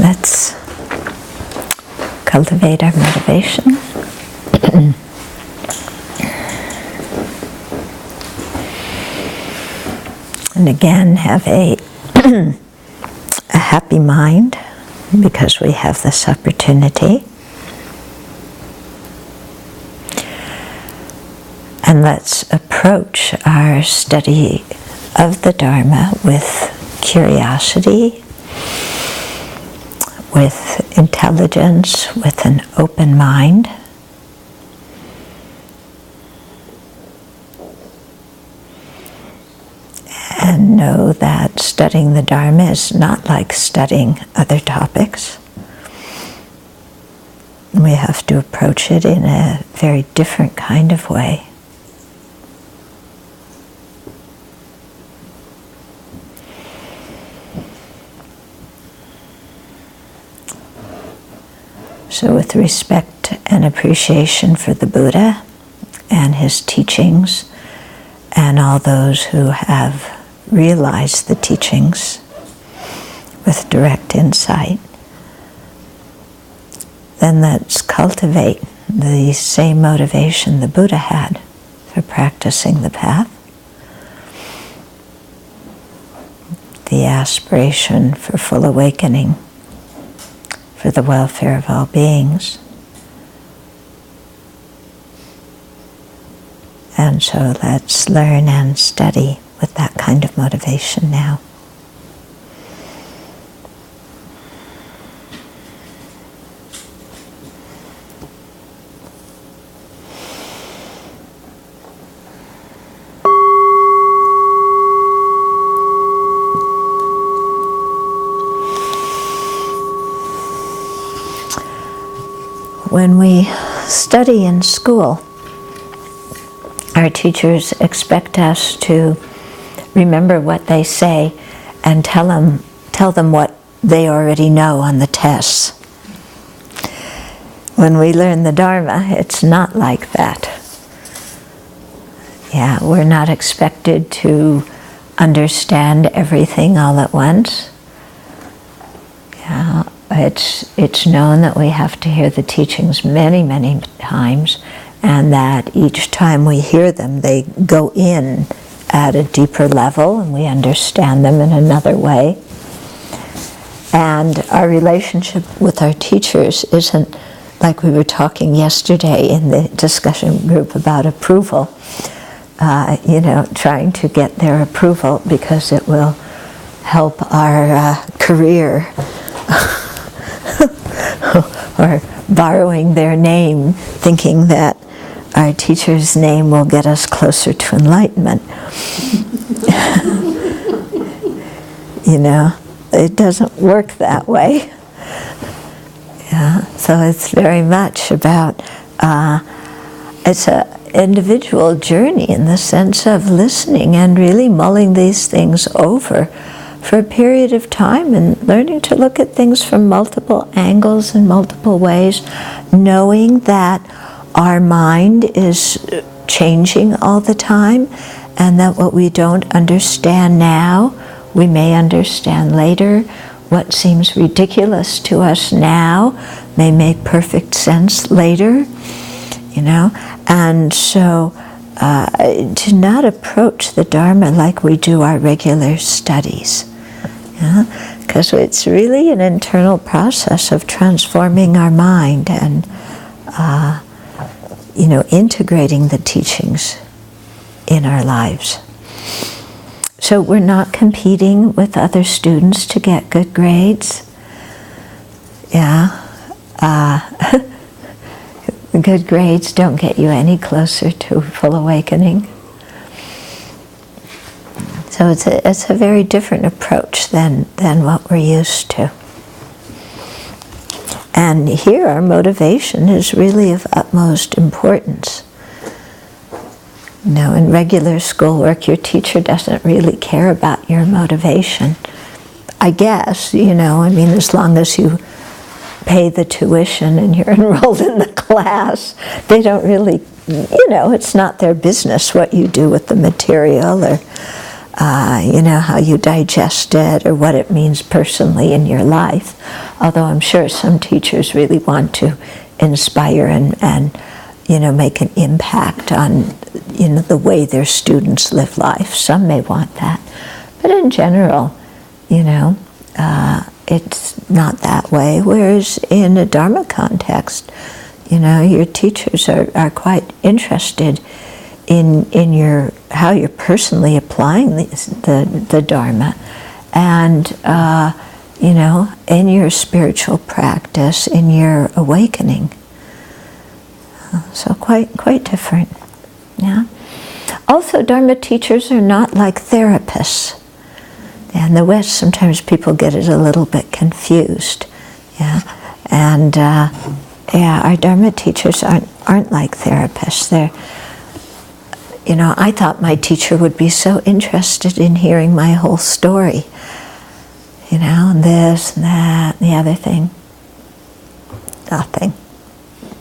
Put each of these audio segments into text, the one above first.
Let's cultivate our motivation. And again, have a happy mind because we have this opportunity. And let's approach our study of the Dharma with curiosity, with intelligence, with an open mind. And know that studying the Dharma is not like studying other topics. We have to approach it in a very different kind of way. So with respect and appreciation for the Buddha and his teachings and all those who have realized the teachings with direct insight, then let's cultivate the same motivation the Buddha had for practicing the path. The aspiration for full awakening, for the welfare of all beings. And so let's learn and study with that kind of motivation now. When we study in school, our teachers expect us to remember what they say and tell them what they already know on the tests. When we learn the Dharma, it's not like that. Yeah, we're not expected to understand everything all at once. Yeah, it's known that we have to hear the teachings many, many times, and that each time we hear them, they go in at a deeper level, and we understand them in another way. And our relationship with our teachers isn't like we were talking yesterday in the discussion group about approval, trying to get their approval because it will help our career, or borrowing their name, thinking that our teacher's name will get us closer to enlightenment. It doesn't work that way. Yeah, so it's very much about, it's an individual journey in the sense of listening and really mulling these things over for a period of time and learning to look at things from multiple angles and multiple ways, knowing that our mind is changing all the time, and that what we don't understand now, we may understand later. What seems ridiculous to us now may make perfect sense later, And so to not approach the Dharma like we do our regular studies, because it's really an internal process of transforming our mind and integrating the teachings in our lives. So we're not competing with other students to get good grades. Good grades don't get you any closer to full awakening. So it's a very different approach than what we're used to. And here our motivation is really of utmost importance. In regular schoolwork, your teacher doesn't really care about your motivation. I guess, as long as you pay the tuition and you're enrolled in the class, they don't really, it's not their business what you do with the material or how you digest it or what it means personally in your life. Although I'm sure some teachers really want to inspire and make an impact on, the way their students live life. Some may want that. But in general, it's not that way. Whereas in a Dharma context, your teachers are quite interested in how you're personally applying the Dharma, and in your spiritual practice, in your awakening. So quite different. Yeah. Also, Dharma teachers are not like therapists. In the West, sometimes people get it a little bit confused. Yeah. And our Dharma teachers aren't like therapists. They're, I thought my teacher would be so interested in hearing my whole story. And this and that and the other thing. Nothing.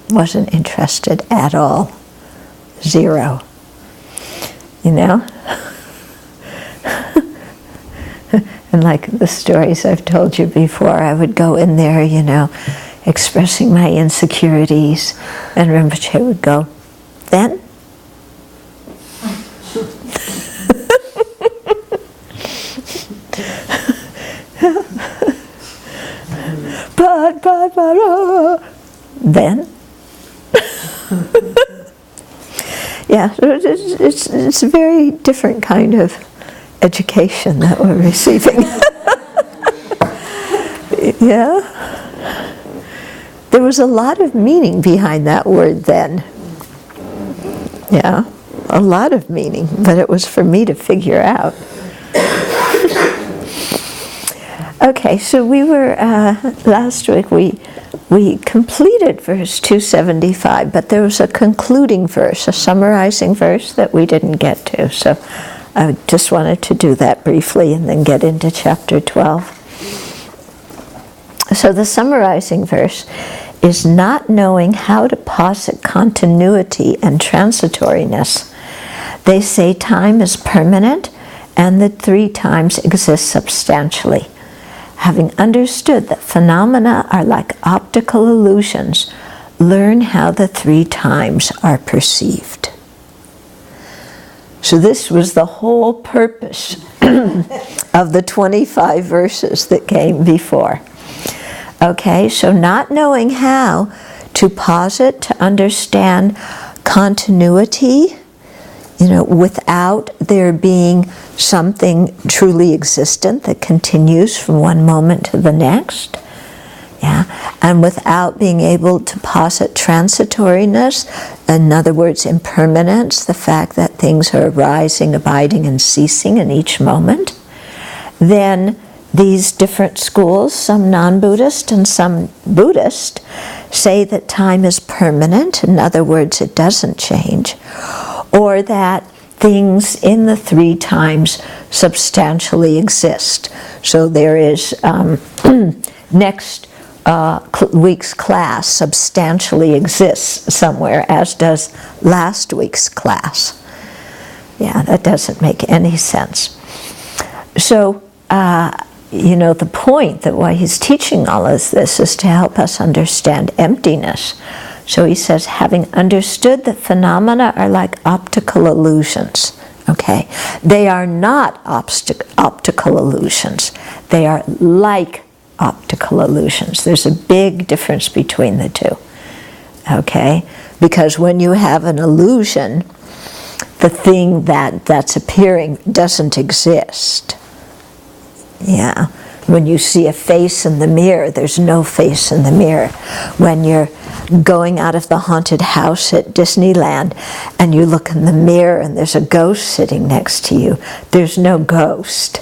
Wasn't interested at all. Zero. And like the stories I've told you before, I would go in there, expressing my insecurities, and Rinpoche would go, then? Then? Yeah, so it's a very different kind of education that we're receiving. Yeah. There was a lot of meaning behind that word then. Yeah, a lot of meaning, but it was for me to figure out. Okay, so we were, last week we completed verse 275, but there was a concluding verse, a summarizing verse that we didn't get to. So I just wanted to do that briefly and then get into chapter 12. So the summarizing verse is not knowing how to posit continuity and transitoriness. They say time is permanent and that 3 times exist substantially. Having understood that phenomena are like optical illusions, learn how the 3 times are perceived. So this was the whole purpose of the 25 verses that came before. Okay, so not knowing how to posit, to understand continuity, without there being something truly existent that continues from one moment to the next. Yeah, and without being able to posit transitoriness, in other words, impermanence, the fact that things are arising, abiding, and ceasing in each moment, then these different schools, some non-Buddhist and some Buddhist, say that time is permanent, in other words, it doesn't change, or that things in the 3 times substantially exist. So there is next week's class substantially exists somewhere, as does last week's class. Yeah, that doesn't make any sense. So, the point that why he's teaching all of this is to help us understand emptiness. So he says, having understood that phenomena are like optical illusions. Okay, they are not optical illusions. They are like optical illusions. There's a big difference between the two. Okay, because when you have an illusion, the thing that's appearing doesn't exist. Yeah, when you see a face in the mirror, there's no face in the mirror. When you're going out of the haunted house at Disneyland and you look in the mirror and there's a ghost sitting next to you, there's no ghost.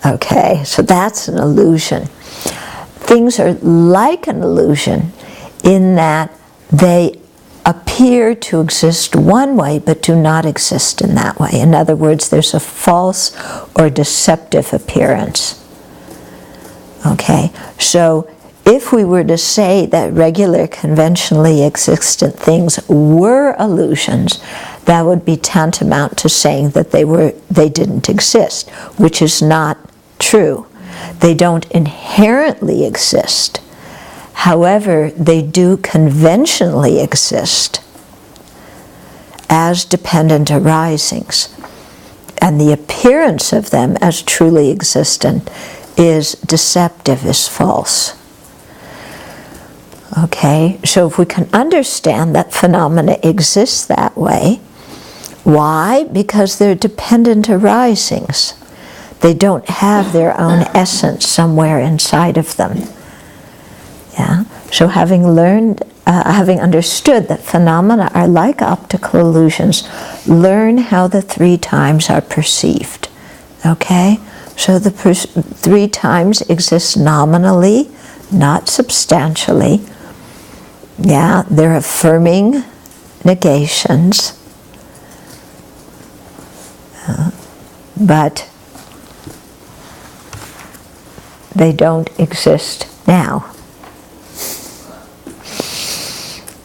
Okay, so that's an illusion. Things are like an illusion in that they appear to exist one way but do not exist in that way. In other words, there's a false or deceptive appearance. Okay, so if we were to say that regular, conventionally existent things were illusions, that would be tantamount to saying that they didn't exist, which is not true. They don't inherently exist. However, they do conventionally exist as dependent arisings. And the appearance of them as truly existent is deceptive, is false. Okay, so if we can understand that phenomena exist that way, why? Because they're dependent arisings. They don't have their own essence somewhere inside of them. Yeah. So having understood that phenomena are like optical illusions, learn how the three times are perceived. Okay? So the three times exist nominally, not substantially. Yeah, they're affirming negations. But they don't exist now.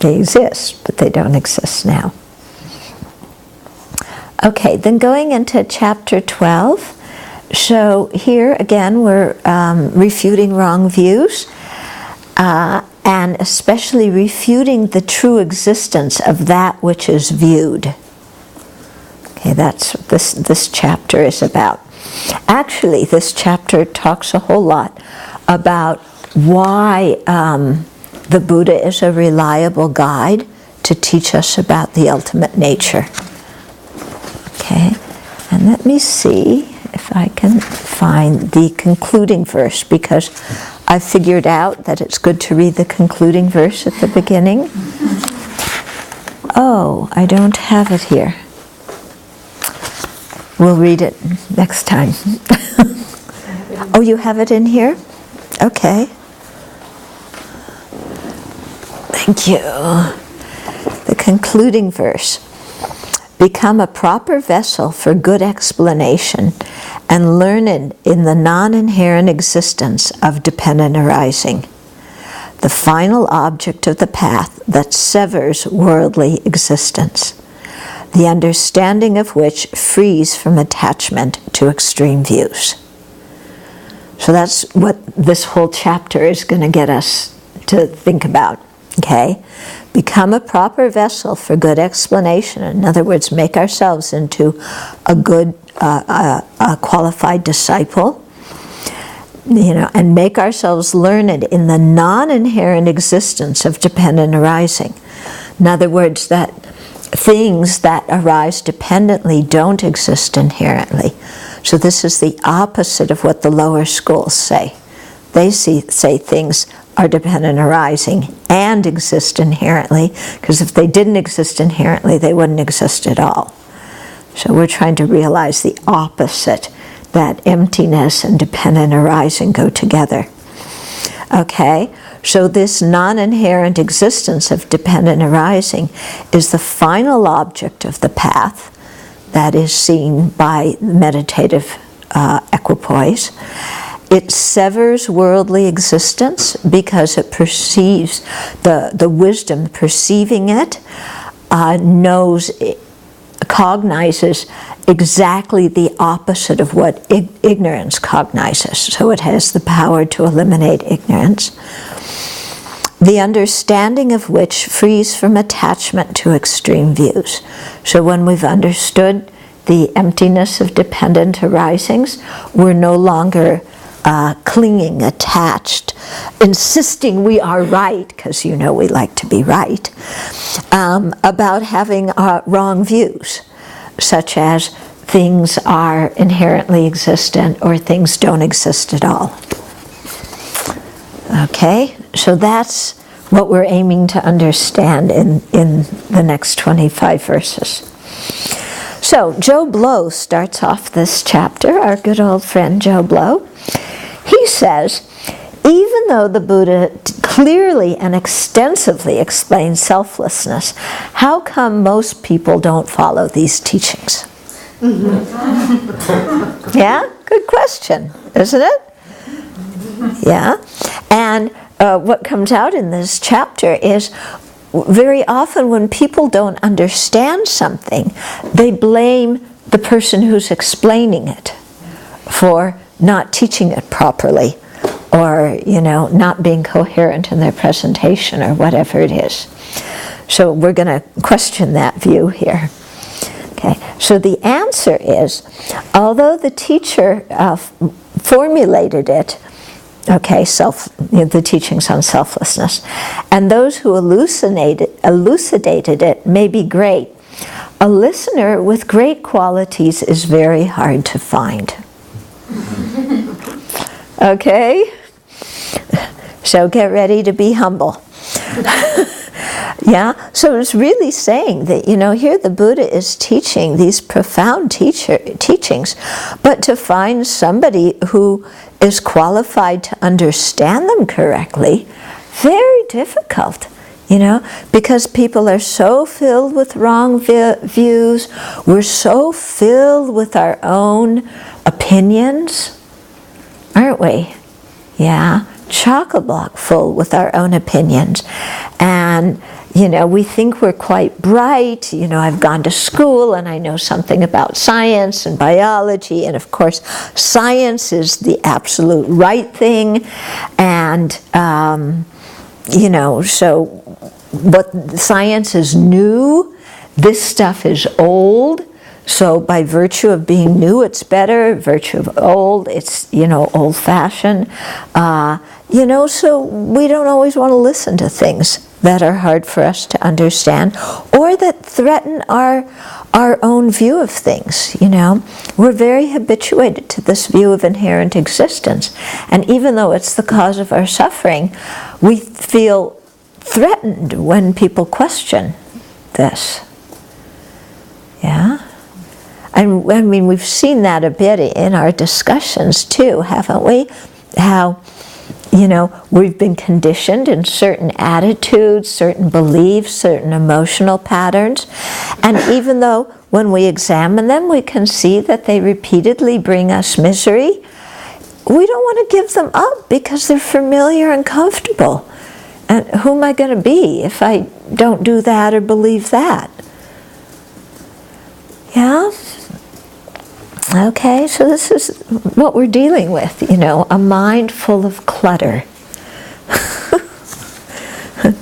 They exist, but they don't exist now. Okay, then going into chapter 12. So here again we're refuting wrong views, and especially refuting the true existence of that which is viewed. Okay, that's what this chapter is about. Actually, this chapter talks a whole lot about why the Buddha is a reliable guide to teach us about the ultimate nature. Okay, and let me see if I can find the concluding verse, because I figured out that it's good to read the concluding verse at the beginning. Oh, I don't have it here. We'll read it next time. Oh, you have it in here? Okay. Thank you. The concluding verse. Become a proper vessel for good explanation and learned in the non-inherent existence of dependent arising, the final object of the path that severs worldly existence, the understanding of which frees from attachment to extreme views. So that's what this whole chapter is going to get us to think about. Okay? Become a proper vessel for good explanation. In other words, make ourselves into a good, qualified disciple, and make ourselves learned in the non-inherent existence of dependent arising. In other words, that things that arise dependently don't exist inherently. So this is the opposite of what the lower schools say. They say things are dependent arising and exist inherently, because if they didn't exist inherently, they wouldn't exist at all. So we're trying to realize the opposite, that emptiness and dependent arising go together. Okay, so this non-inherent existence of dependent arising is the final object of the path that is seen by meditative equipoise. It severs worldly existence because it perceives, the wisdom perceiving it cognizes exactly the opposite of what ignorance cognizes. So it has the power to eliminate ignorance. The understanding of which frees from attachment to extreme views. So when we've understood the emptiness of dependent arisings, we're no longer clinging, attached, insisting we are right, because we like to be right, about having wrong views, such as things are inherently existent or things don't exist at all. Okay, so that's what we're aiming to understand in the next 25 verses. So Joe Blow starts off this chapter, our good old friend Joe Blow. He says, even though the Buddha clearly and extensively explains selflessness, how come most people don't follow these teachings? Yeah, good question, isn't it? Yeah, and what comes out in this chapter is very often when people don't understand something, they blame the person who's explaining it for not teaching it properly, or not being coherent in their presentation, or whatever it is. So we're going to question that view here. Okay, so the answer is, although the teacher formulated it, okay, the teachings on selflessness, and those who elucidated it may be great, a listener with great qualities is very hard to find. Okay? So get ready to be humble. Yeah? So it's really saying that, here the Buddha is teaching these profound teachings, but to find somebody who is qualified to understand them correctly, very difficult. Because people are so filled with wrong views, we're so filled with our own opinions, aren't we? Yeah, chock-a-block full with our own opinions. And, we think we're quite bright. I've gone to school and I know something about science and biology, and of course, science is the absolute right thing. And, so what science is new, this stuff is old. So by virtue of being new, it's better. Virtue of old, it's, old-fashioned. So we don't always want to listen to things that are hard for us to understand, or that threaten our own view of things. We're very habituated to this view of inherent existence. And even though it's the cause of our suffering, we feel threatened when people question this. Yeah? And we've seen that a bit in our discussions too, haven't we? How, we've been conditioned in certain attitudes, certain beliefs, certain emotional patterns. And even though when we examine them, we can see that they repeatedly bring us misery, we don't want to give them up because they're familiar and comfortable. And who am I going to be if I don't do that or believe that? Yeah? Okay, so this is what we're dealing with, a mind full of clutter,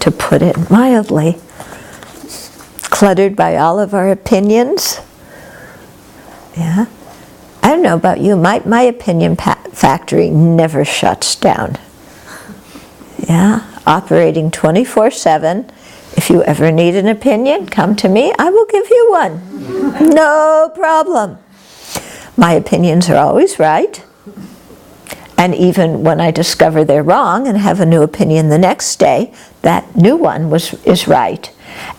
to put it mildly. Cluttered by all of our opinions. Yeah? I don't know about you, my opinion factory never shuts down. Yeah? Operating 24/7. If you ever need an opinion, come to me, I will give you one. No problem. My opinions are always right. And even when I discover they're wrong and have a new opinion the next day, that new one is right.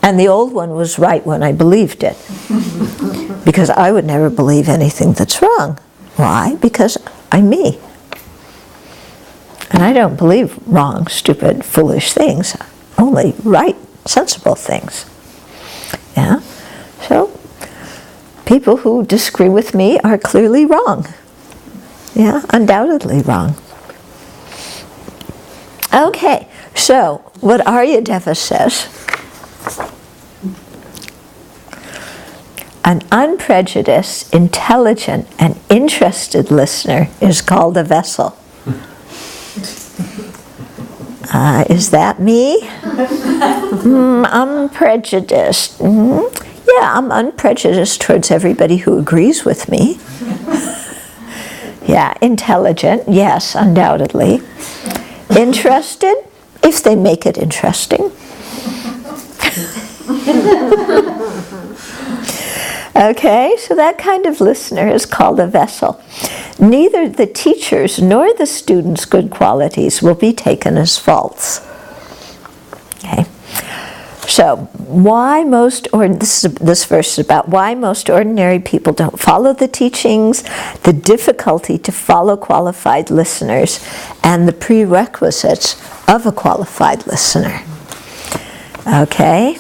And the old one was right when I believed it. Because I would never believe anything that's wrong. Why? Because I'm me. And I don't believe wrong, stupid, foolish things. Only right, sensible things. Yeah? So, people who disagree with me are clearly wrong. Yeah, undoubtedly wrong. Okay, so what Aryadeva says, an unprejudiced, intelligent, and interested listener is called a vessel. Is that me? I'm prejudiced. Yeah, I'm unprejudiced towards everybody who agrees with me. Yeah, intelligent, yes, undoubtedly. Interested, if they make it interesting. Okay, so that kind of listener is called a vessel. Neither the teacher's nor the student's good qualities will be taken as faults. Okay. So, this verse is about why most ordinary people don't follow the teachings, the difficulty to follow qualified listeners, and the prerequisites of a qualified listener. Okay?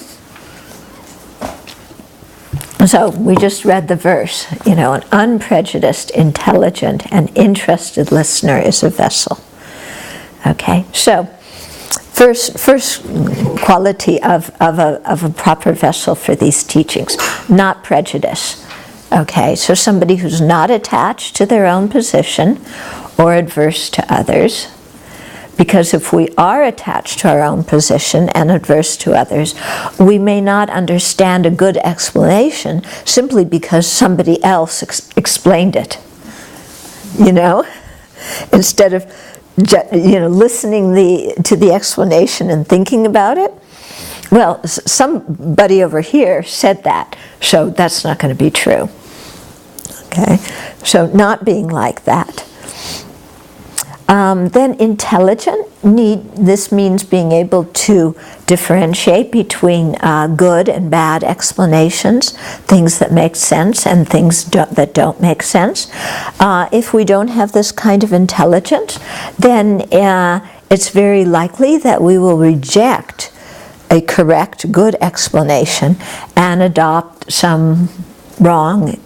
So, we just read the verse, an unprejudiced, intelligent, and interested listener is a vessel. Okay, so first quality of a proper vessel for these teachings, not prejudice. Okay, so somebody who's not attached to their own position or adverse to others. Because if we are attached to our own position and adverse to others, we may not understand a good explanation simply because somebody else explained it. You know? Instead of listening to the explanation and thinking about it. Well, somebody over here said that, so that's not going to be true. Okay? So not being like that. Then intelligent, this means being able to differentiate between good and bad explanations, things that make sense and things that don't make sense. If we don't have this kind of intelligence, then it's very likely that we will reject a correct, good explanation and adopt some wrong,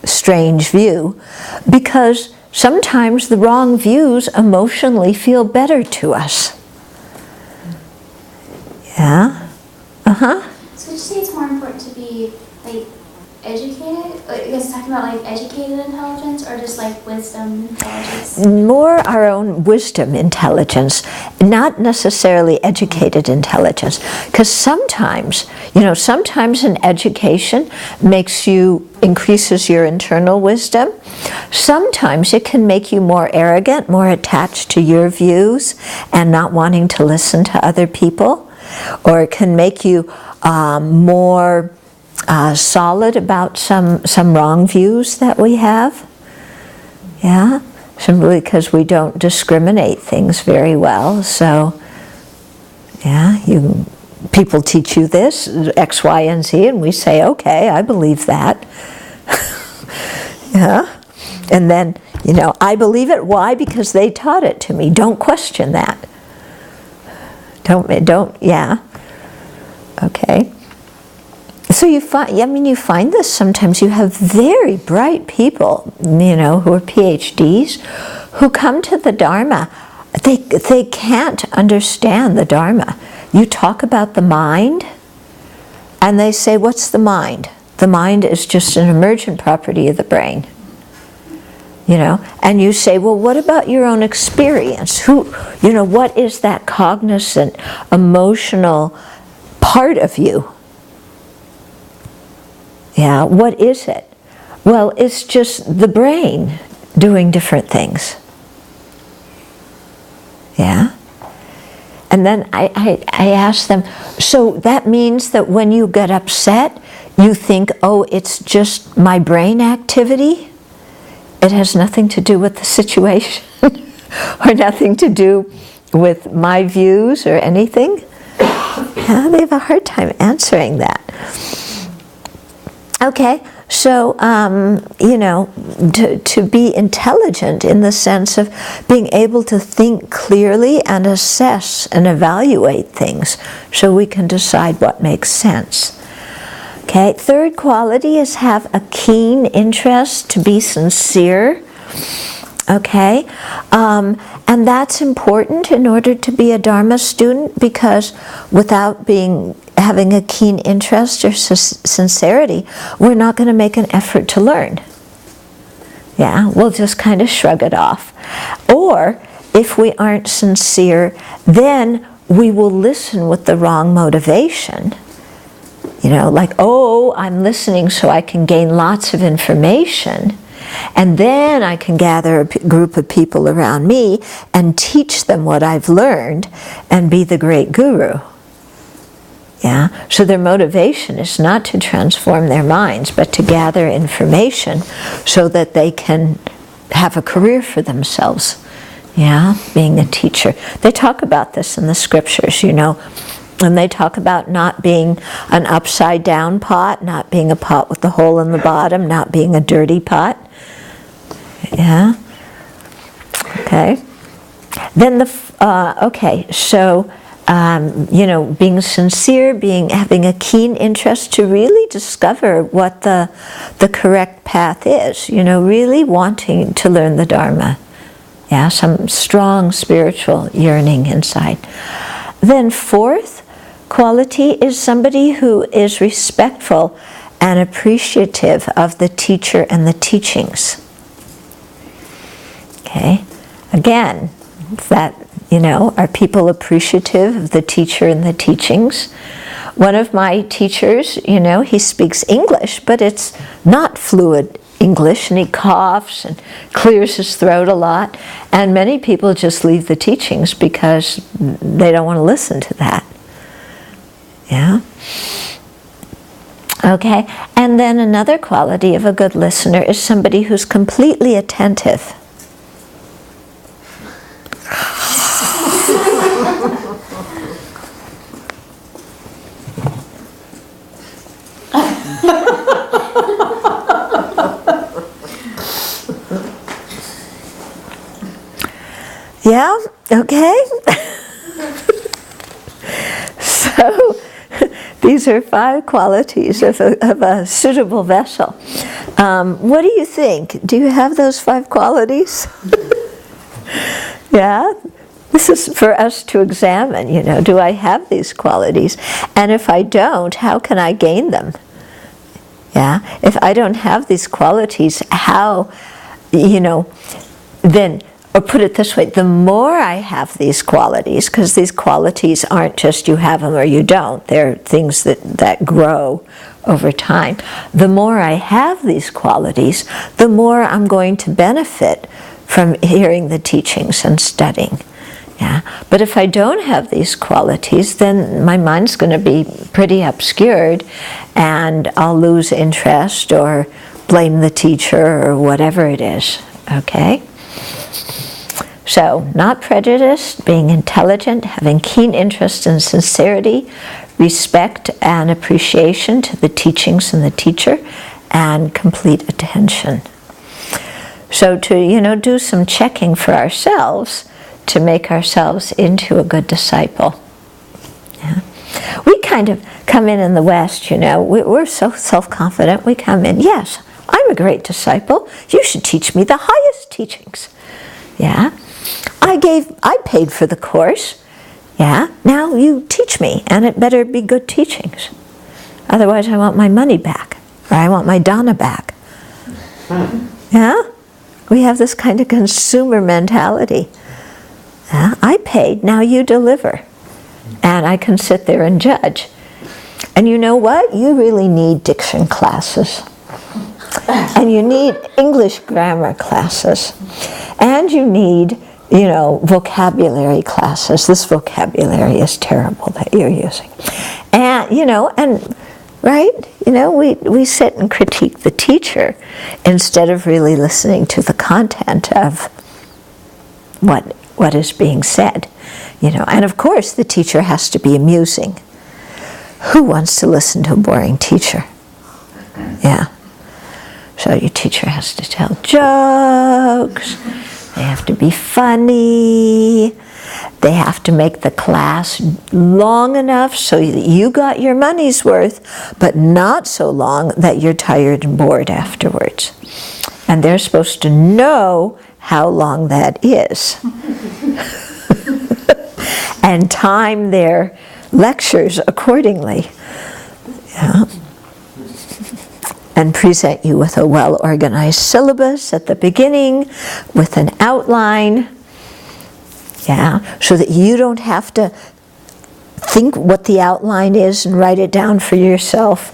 strange view, because sometimes the wrong views emotionally feel better to us. Yeah? Uh-huh. So would you say it's more important to be, educated? I guess talking about, educated intelligence or just, wisdom intelligence? More our own wisdom intelligence, not necessarily educated intelligence. Because sometimes an education increases your internal wisdom. Sometimes it can make you more arrogant, more attached to your views and not wanting to listen to other people. Or it can make you more solid about some wrong views that we have. Yeah, simply because we don't discriminate things very well. So, yeah, people teach you this, X, Y, and Z, and we say, okay, I believe that. Yeah, and then, I believe it. Why? Because they taught it to me. Don't question that. Don't, yeah. Okay. So you find this sometimes. You have very bright people, who are PhDs, who come to the Dharma. They can't understand the Dharma. You talk about the mind, and they say, what's the mind? The mind is just an emergent property of the brain. And you say, well, what about your own experience? What is that cognizant, emotional part of you? Yeah, what is it? Well, it's just the brain doing different things. Yeah? And then I ask them, so that means that when you get upset, you think, oh, it's just my brain activity? It has nothing to do with the situation or nothing to do with my views or anything? Yeah, they have a hard time answering that. Okay, so, to be intelligent in the sense of being able to think clearly and assess and evaluate things so we can decide what makes sense. Okay, third quality is have a keen interest, to be sincere. Okay, and that's important in order to be a Dharma student, because without having a keen interest or sincerity, we're not going to make an effort to learn. Yeah, we'll just kind of shrug it off. Or if we aren't sincere, then we will listen with the wrong motivation. Oh, I'm listening so I can gain lots of information, and then I can gather a group of people around me and teach them what I've learned and be the great guru. Yeah? So their motivation is not to transform their minds, but to gather information so that they can have a career for themselves. Yeah? Being a teacher. They talk about this in the scriptures, and they talk about not being an upside down pot, not being a pot with a hole in the bottom, not being a dirty pot. Yeah? Okay. Then being sincere, having a keen interest to really discover what the correct path is, really wanting to learn the Dharma. Yeah, some strong spiritual yearning inside. Then fourth quality is somebody who is respectful and appreciative of the teacher and the teachings. Okay, again, that, are people appreciative of the teacher and the teachings? One of my teachers, he speaks English, but it's not fluid English, and he coughs and clears his throat a lot, and many people just leave the teachings because they don't want to listen to that. Yeah? Okay, and then another quality of a good listener is somebody who's completely attentive. Yeah, okay. So these are 5 qualities of a suitable vessel. What do you think? Do you have those 5 qualities? Yeah? This is for us to examine, do I have these qualities? And if I don't, how can I gain them? Yeah? If I don't have these qualities, how, then, or put it this way, the more I have these qualities, because these qualities aren't just you have them or you don't, they're things that grow over time. The more I have these qualities, the more I'm going to benefit from hearing the teachings and studying. Yeah? But if I don't have these qualities, then my mind's going to be pretty obscured, and I'll lose interest or blame the teacher or whatever it is. Okay? So, not prejudiced, being intelligent, having keen interest and sincerity, respect and appreciation to the teachings and the teacher, and complete attention. So to, do some checking for ourselves to make ourselves into a good disciple. Yeah. We kind of come in the West, we're so self-confident, we come in, yes, I'm a great disciple, you should teach me the highest teachings. Yeah. I paid for the course. Yeah, now you teach me, and it better be good teachings. Otherwise I want my money back, or I want my dana back. Yeah? We have this kind of consumer mentality. Yeah? I paid, now you deliver. And I can sit there and judge. And you know what? You really need diction classes. And you need English grammar classes. And you need, vocabulary classes. This vocabulary is terrible that you're using. And, right? We sit and critique the teacher instead of really listening to the content of what is being said. And of course the teacher has to be amusing. Who wants to listen to a boring teacher? Yeah. So your teacher has to tell jokes, they have to be funny, they have to make the class long enough so that you got your money's worth, but not so long that you're tired and bored afterwards. And they're supposed to know how long that is. And time their lectures accordingly. Yeah. And present you with a well-organized syllabus at the beginning, with an outline, yeah, so that you don't have to think what the outline is and write it down for yourself,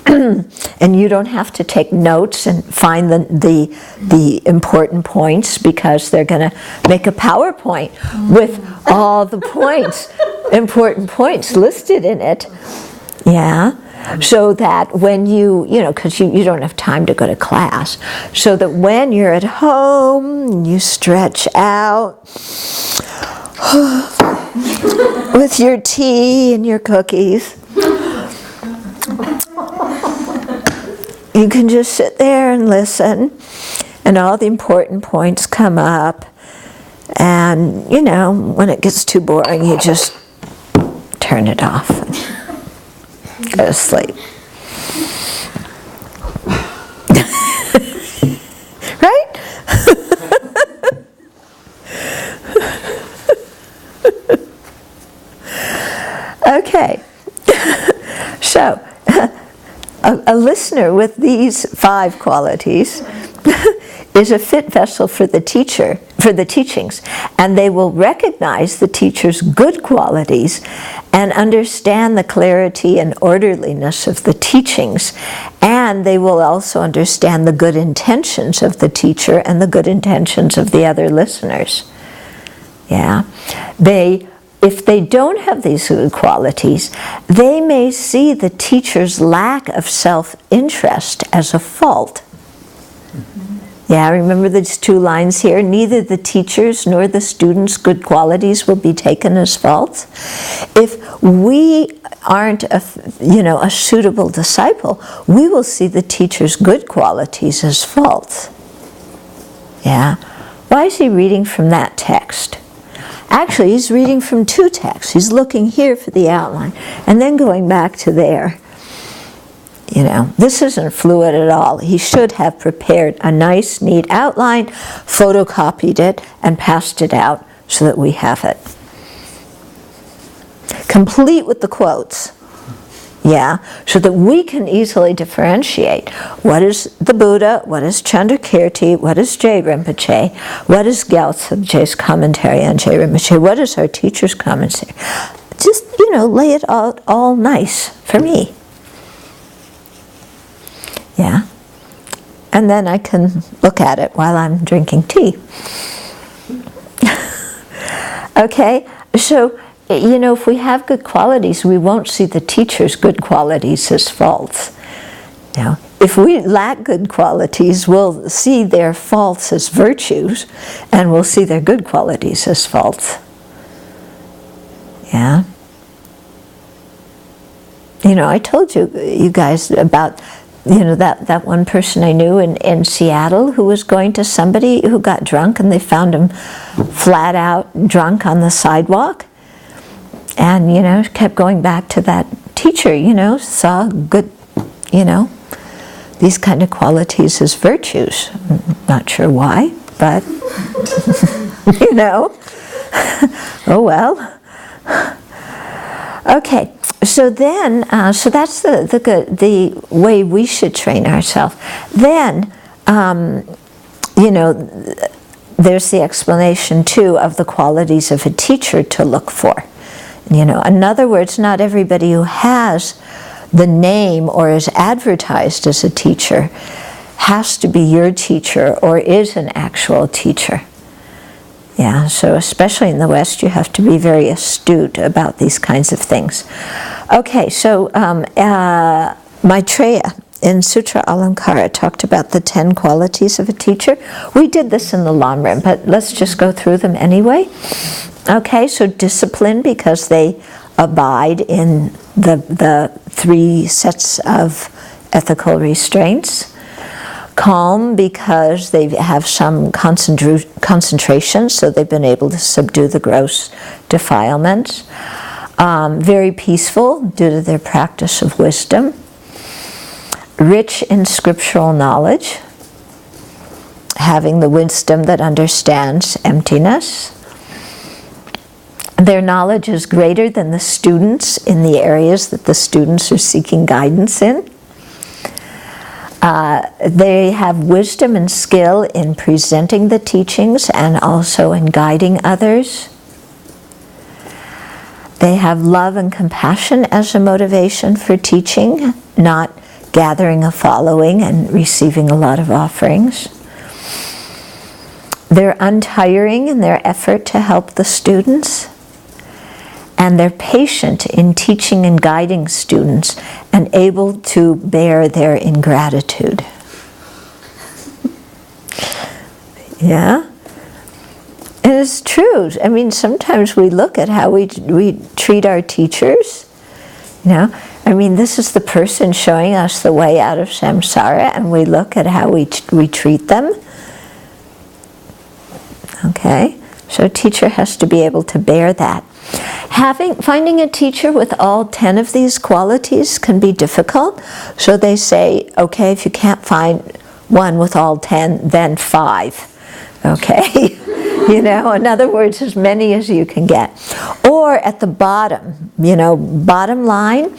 and you don't have to take notes and find the important points, because they're going to make a PowerPoint with all the points, important points listed in it, yeah. So that when because you don't have time to go to class, so that when you're at home, you stretch out with your tea and your cookies. You can just sit there and listen, and all the important points come up. And, when it gets too boring, you just turn it off. Go to sleep. Right? listener with these 5 qualities is a fit vessel for the teacher, for the teachings, and they will recognize the teacher's good qualities and understand the clarity and orderliness of the teachings, and they will also understand the good intentions of the teacher and the good intentions of the other listeners. Yeah, if they don't have these good qualities, they may see the teacher's lack of self-interest as a fault. Yeah, remember these 2 lines here? Neither the teacher's nor the student's good qualities will be taken as faults. If we aren't a suitable disciple, we will see the teacher's good qualities as faults. Yeah. Why is he reading from that text? Actually, he's reading from 2 texts. He's looking here for the outline and then going back to there. This isn't fluid at all. He should have prepared a nice, neat outline, photocopied it, and passed it out so that we have it. Complete with the quotes. Yeah, so that we can easily differentiate what is the Buddha, what is Chandrakirti, what is Jay Rinpoche, what is Gyaltsen Jay's commentary on Jay Rinpoche, what is our teacher's commentary. Just, lay it out all nice for me. Yeah, and then I can look at it while I'm drinking tea. Okay, so if we have good qualities, we won't see the teacher's good qualities as faults. If we lack good qualities, we'll see their faults as virtues, and we'll see their good qualities as faults. Yeah. I told you guys about that one person I knew in Seattle who was going to somebody who got drunk, and they found him flat out drunk on the sidewalk. And, kept going back to that teacher, saw good, these kind of qualities as virtues. Not sure why, but, oh well. Okay, so then, so that's the way we should train ourselves. Then, there's the explanation too of the qualities of a teacher to look for. In other words, not everybody who has the name or is advertised as a teacher has to be your teacher or is an actual teacher. Yeah, so especially in the West, you have to be very astute about these kinds of things. Okay, so Maitreya in Sutra Alankara talked about the 10 qualities of a teacher. We did this in the Lamrim, but let's just go through them anyway. Okay, so discipline, because they abide in the 3 sets of ethical restraints. Calm, because they have some concentration, so they've been able to subdue the gross defilements. Very peaceful, due to their practice of wisdom. Rich in scriptural knowledge, having the wisdom that understands emptiness. Their knowledge is greater than the students in the areas that the students are seeking guidance in. They have wisdom and skill in presenting the teachings and also in guiding others. They have love and compassion as a motivation for teaching, not gathering a following and receiving a lot of offerings. They're untiring in their effort to help the students. And they're patient in teaching and guiding students and able to bear their ingratitude. Yeah? And it's true. I mean, sometimes we look at how we treat our teachers. I mean, this is the person showing us the way out of samsara, and we look at how we treat them. Okay? So a teacher has to be able to bear that. Finding a teacher with all 10 of these qualities can be difficult. So they say, okay, if you can't find one with all 10, then 5. Okay? In other words, as many as you can get. Or at the bottom, bottom line,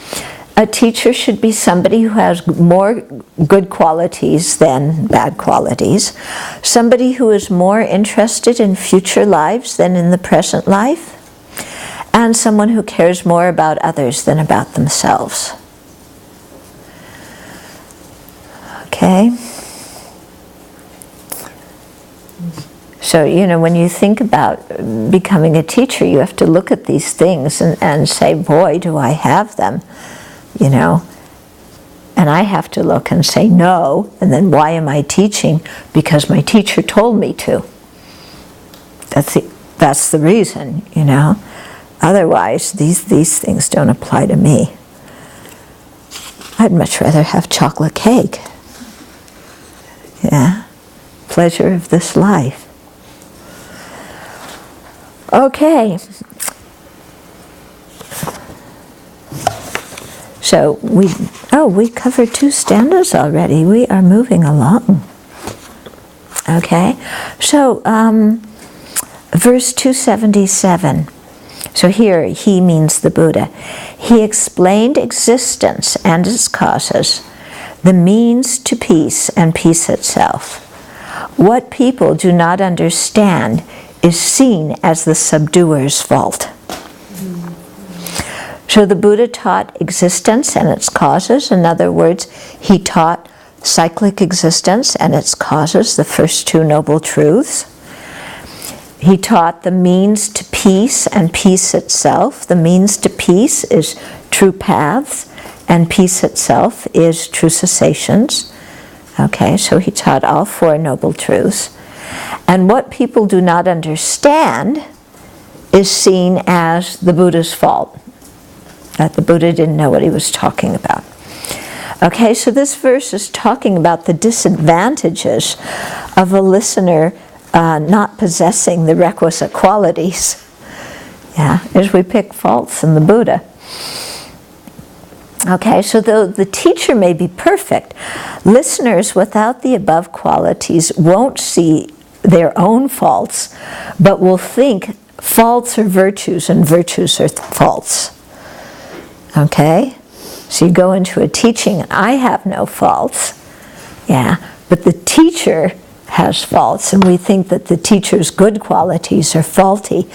A teacher should be somebody who has more good qualities than bad qualities, somebody who is more interested in future lives than in the present life, and someone who cares more about others than about themselves. Okay? So, when you think about becoming a teacher, you have to look at these things and say, boy, do I have them. And I have to look and say no, and then why am I teaching? Because my teacher told me to. That's the reason, Otherwise, these things don't apply to me. I'd much rather have chocolate cake. Yeah, pleasure of this life. Okay. So we covered 2 stanzas already. We are moving along. Okay, so verse 277. So here, he means the Buddha. He explained existence and its causes, the means to peace and peace itself. What people do not understand is seen as the subduer's fault. So the Buddha taught existence and its causes. In other words, he taught cyclic existence and its causes, the first 2 noble truths. He taught the means to peace and peace itself. The means to peace is true paths, and peace itself is true cessations. Okay, so he taught all 4 noble truths. And what people do not understand is seen as the Buddha's fault. That the Buddha didn't know what he was talking about. Okay, so this verse is talking about the disadvantages of a listener not possessing the requisite qualities. Yeah, as we pick faults in the Buddha. Okay, so though the teacher may be perfect, listeners without the above qualities won't see their own faults, but will think faults are virtues and virtues are faults. Okay? So you go into a teaching, and I have no faults. Yeah, but the teacher has faults, and we think that the teacher's good qualities are faulty,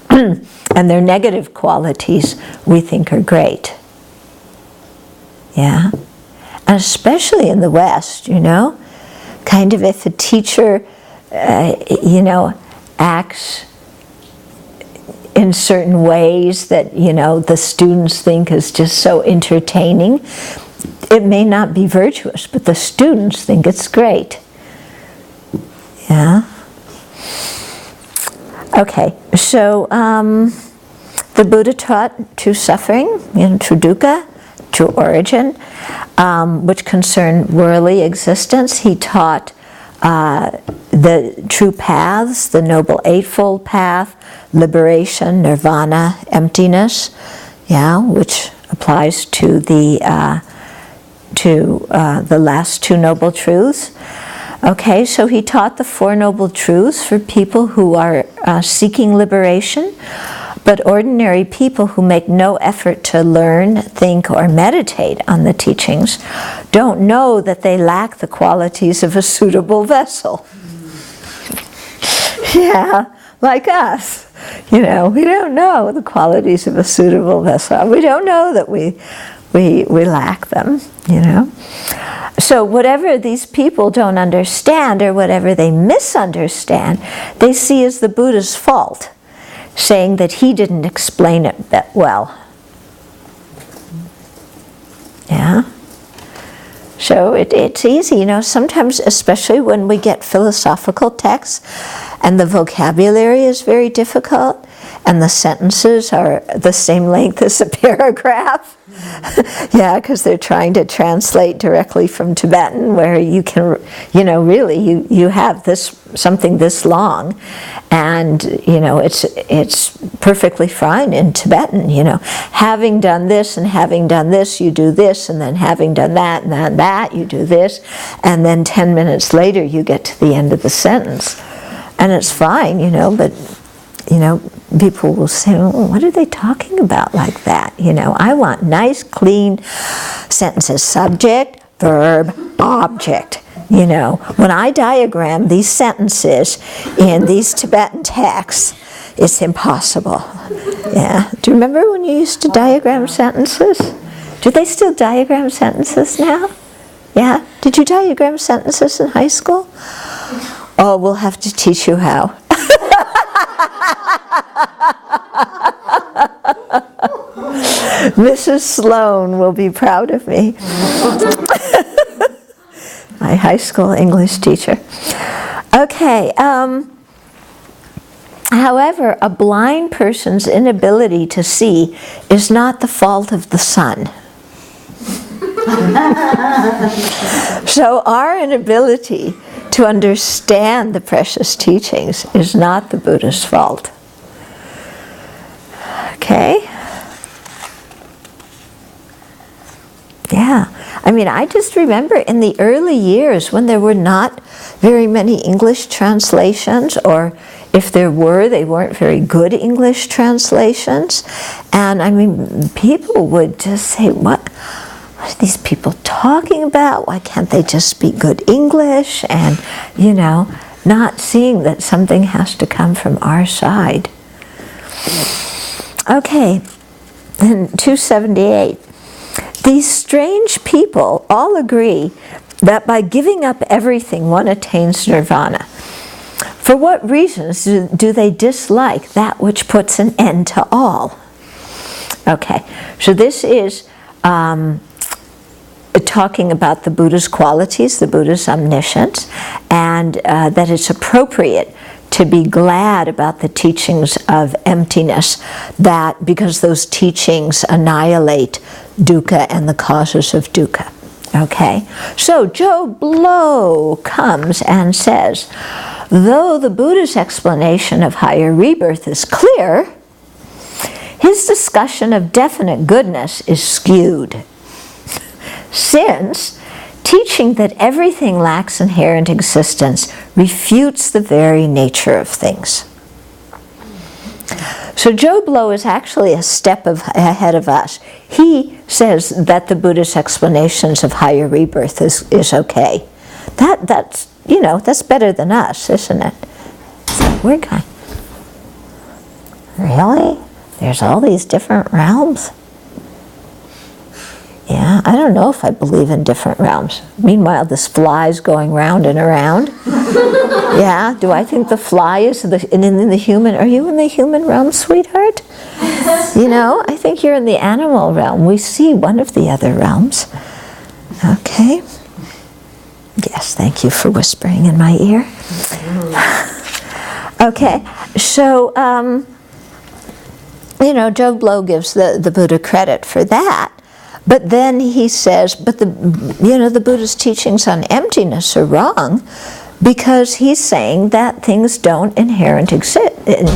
and their negative qualities we think are great. Yeah? And especially in the West, kind of if a teacher, acts in certain ways that, the students think is just so entertaining, it may not be virtuous, but the students think it's great. Yeah? Okay, so the Buddha taught true suffering, true dukkha, true origin, which concern worldly existence. He taught the true paths, the Noble Eightfold Path, liberation, nirvana, emptiness, which applies to the last 2 noble truths. Okay, so he taught the 4 noble truths for people who are seeking liberation, but ordinary people who make no effort to learn, think, or meditate on the teachings don't know that they lack the qualities of a suitable vessel. Yeah, like us. We don't know the qualities of a suitable vessel. We don't know that we lack them, So whatever these people don't understand, or whatever they misunderstand, they see as the Buddha's fault, saying that he didn't explain it that well. Yeah? So it's easy, sometimes, especially when we get philosophical texts and the vocabulary is very difficult and the sentences are the same length as a paragraph. Yeah, because they're trying to translate directly from Tibetan, where you can, really you have something this long, and it's perfectly fine in Tibetan. Having done this and having done this, you do this, and then having done that and then that, you do this, and then 10 minutes later you get to the end of the sentence, and it's fine, but people will say, oh, what are they talking about like that? I want nice, clean sentences, subject, verb, object. When I diagram these sentences in these Tibetan texts, it's impossible. Yeah. Do you remember when you used to diagram sentences? Do they still diagram sentences now? Yeah? Did you diagram sentences in high school? Oh, we'll have to teach you how. Mrs. Sloan will be proud of me. My high school English teacher. Okay. However, a blind person's inability to see is not the fault of the sun. So our inability to understand the precious teachings is not the Buddha's fault. Okay? Yeah. I just remember in the early years when there were not very many English translations, or if there were, they weren't very good English translations. And people would just say, what are these people talking about? Why can't they just speak good English? And, not seeing that something has to come from our side. Okay, in 278. These strange people all agree that by giving up everything one attains nirvana. For what reasons do they dislike that which puts an end to all? Okay, so this is talking about the Buddha's qualities, the Buddha's omniscience, and that it's appropriate to be glad about the teachings of emptiness, that because those teachings annihilate dukkha and the causes of dukkha. Okay, so Joe Blow comes and says, though the Buddha's explanation of higher rebirth is clear, his discussion of definite goodness is skewed, since teaching that everything lacks inherent existence refutes the very nature of things. So Joe Blow is actually a step ahead of us. He says that the Buddhist explanations of higher rebirth is okay. That's better than us, isn't it? So we're going, really? There's all these different realms? Yeah, I don't know if I believe in different realms. Meanwhile, this fly's going round and around. Yeah, do I think the fly is in the human? Are you in the human realm, sweetheart? I think you're in the animal realm. We see one of the other realms. Okay. Yes, thank you for whispering in my ear. Okay, so, Joe Blow gives the Buddha credit for that. But then he says, but the Buddha's teachings on emptiness are wrong, because he's saying that things don't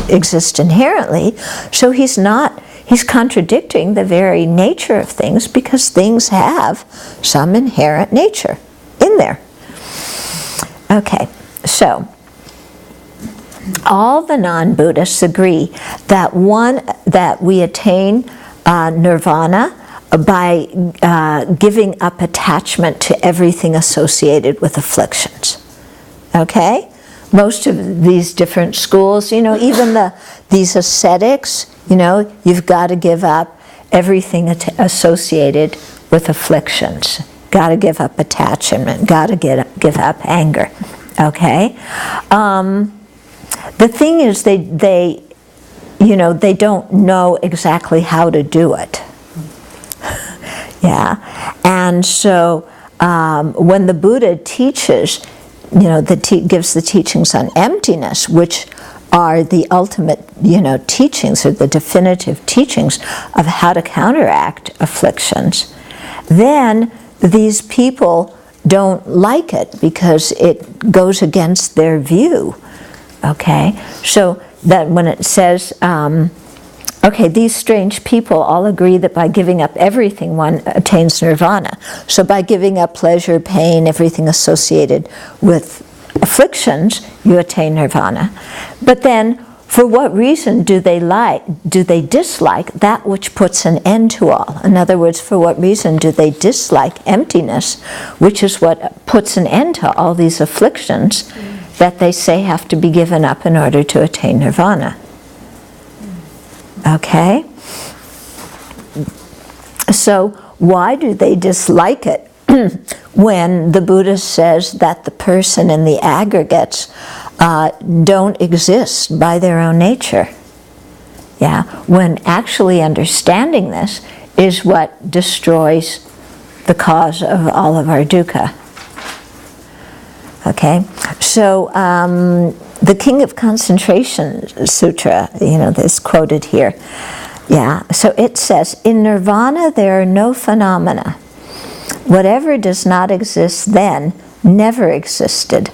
exist inherently. So he's contradicting the very nature of things, because things have some inherent nature in there. Okay, so all the non-Buddhists agree that we attain nirvana by giving up attachment to everything associated with afflictions. Okay? Most of these different schools, even these ascetics, you've got to give up everything associated with afflictions. Got to give up attachment. Got to give up anger. Okay? The thing is, they don't know exactly how to do it. Yeah, and so when the Buddha teaches, gives the teachings on emptiness, which are the ultimate, teachings, or the definitive teachings of how to counteract afflictions, then these people don't like it because it goes against their view. Okay, so that when it says, these strange people all agree that by giving up everything one attains nirvana. So by giving up pleasure, pain, everything associated with afflictions, you attain nirvana. But then for what reason do they dislike that which puts an end to all? In other words, for what reason do they dislike emptiness, which is what puts an end to all these afflictions that they say have to be given up in order to attain nirvana? Okay? So why do they dislike it when the Buddha says that the person and the aggregates don't exist by their own nature? Yeah, when actually understanding this is what destroys the cause of all of our dukkha. Okay, so the King of Concentration Sutra, is quoted here. Yeah, so it says, in nirvana there are no phenomena. Whatever does not exist then never existed.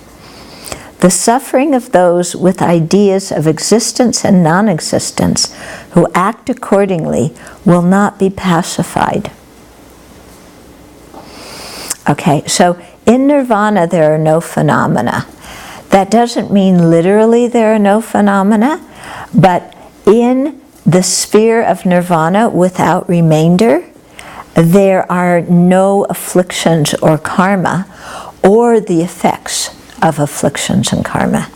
The suffering of those with ideas of existence and non-existence who act accordingly will not be pacified. Okay, so in nirvana there are no phenomena. That doesn't mean literally there are no phenomena, but in the sphere of nirvana without remainder, there are no afflictions or karma or the effects of afflictions and karma.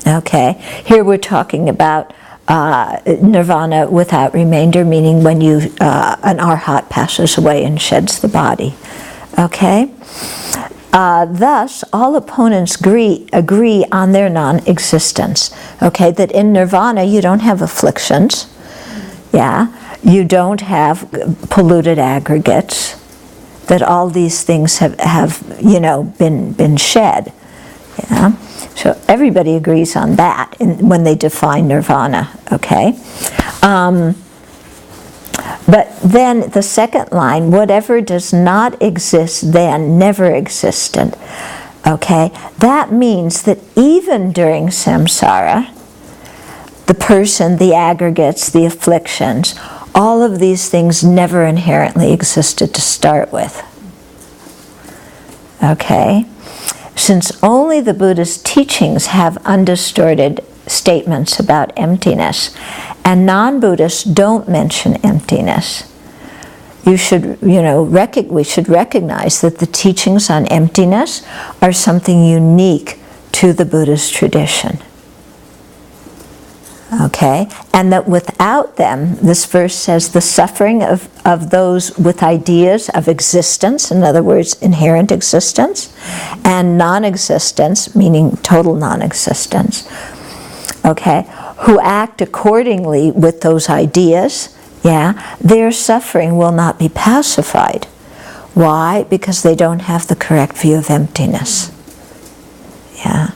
Okay, here we're talking about nirvana without remainder, meaning when an arhat passes away and sheds the body. Okay, thus all opponents agree on their non-existence. Okay, that in nirvana you don't have afflictions. Yeah, you don't have polluted aggregates. That all these things have been shed. Yeah, so everybody agrees on that when they define nirvana. Okay. But then the second line, whatever does not exist then never existed. Okay, that means that even during samsara, the person, the aggregates, the afflictions, all of these things never inherently existed to start with. Okay, since only the Buddha's teachings have undistorted statements about emptiness, and non-Buddhists don't mention emptiness, we should recognize that the teachings on emptiness are something unique to the Buddhist tradition. Okay, and that without them, this verse says, the suffering of those with ideas of existence, in other words, inherent existence, and non-existence, meaning total non-existence, okay, who act accordingly with those ideas, yeah, their suffering will not be pacified. Why? Because they don't have the correct view of emptiness. Yeah.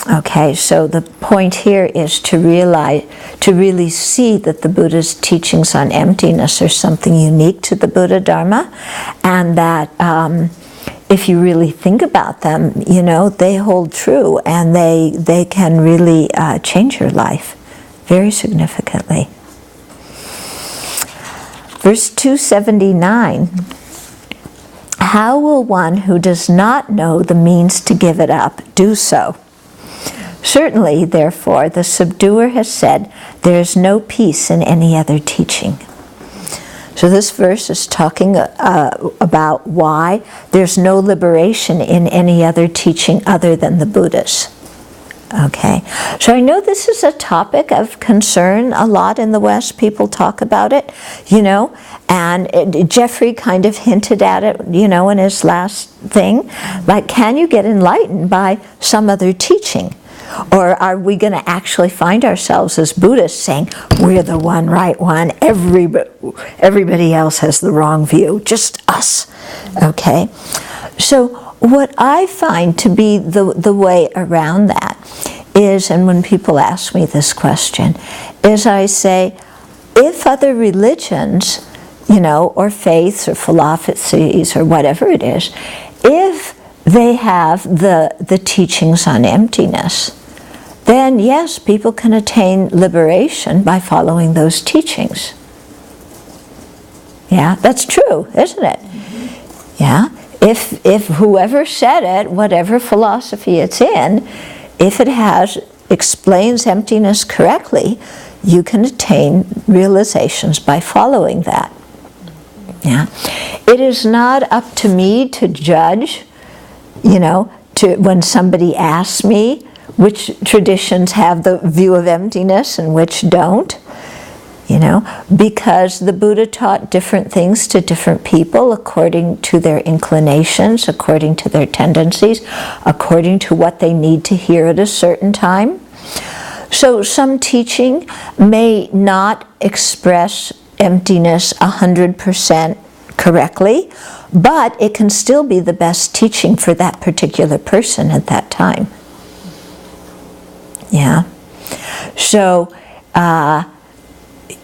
Okay, so the point here is to really see that the Buddha's teachings on emptiness are something unique to the Buddha Dharma, and that if you really think about them, they hold true, and they can really change your life very significantly. Verse 279, how will one who does not know the means to give it up do so? Certainly, therefore, the subduer has said, there is no peace in any other teaching. So this verse is talking about why there's no liberation in any other teaching other than the Buddha's. Okay, so I know this is a topic of concern a lot in the West. People talk about it, and Jeffrey kind of hinted at it, in his last thing. Like, can you get enlightened by some other teaching? Or are we going to actually find ourselves as Buddhists saying, we're the one right one, everybody else has the wrong view, just us? Okay, so what I find to be the way around that is, and when people ask me this question, is I say, if other religions, or faiths or philosophies or whatever it is, if they have the teachings on emptiness, then yes, people can attain liberation by following those teachings. Yeah, that's true, isn't it? Mm-hmm. Yeah, if whoever said it, whatever philosophy it's in, if it has explains emptiness correctly, you can attain realizations by following that. Yeah. It is not up to me to judge, when somebody asks me which traditions have the view of emptiness and which don't, because the Buddha taught different things to different people according to their inclinations, according to their tendencies, according to what they need to hear at a certain time. So some teaching may not express emptiness 100% correctly, but it can still be the best teaching for that particular person at that time. Yeah. So,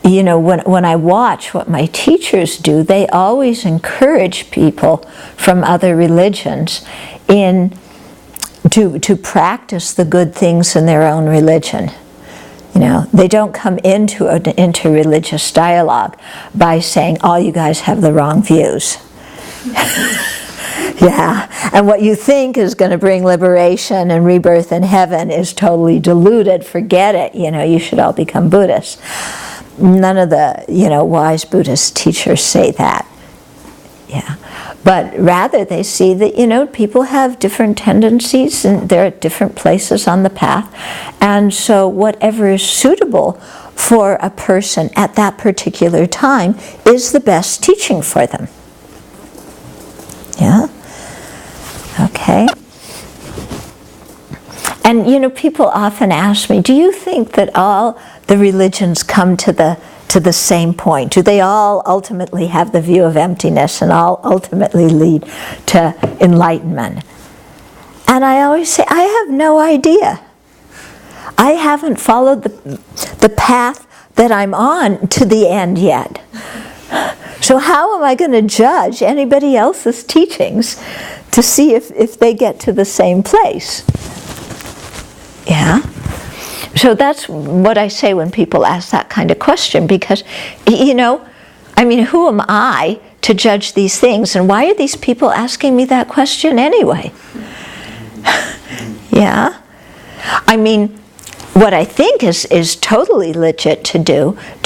when I watch what my teachers do, they always encourage people from other religions to practice the good things in their own religion. They don't come into an interreligious dialogue by saying, all you guys have the wrong views. Yeah, and what you think is going to bring liberation and rebirth in heaven is totally deluded. Forget it. You should all become Buddhists. None of the, wise Buddhist teachers say that. Yeah. But rather they see that, people have different tendencies and they're at different places on the path. And so whatever is suitable for a person at that particular time is the best teaching for them. Yeah? Okay. And, people often ask me, do you think that all the religions come to the same point? Do they all ultimately have the view of emptiness and all ultimately lead to enlightenment? And I always say, I have no idea. I haven't followed the path that I'm on to the end yet. So how am I going to judge anybody else's teachings to see if they get to the same place? Yeah? So that's what I say when people ask that kind of question, because, who am I to judge these things? And why are these people asking me that question anyway? Yeah? What I think is totally legit to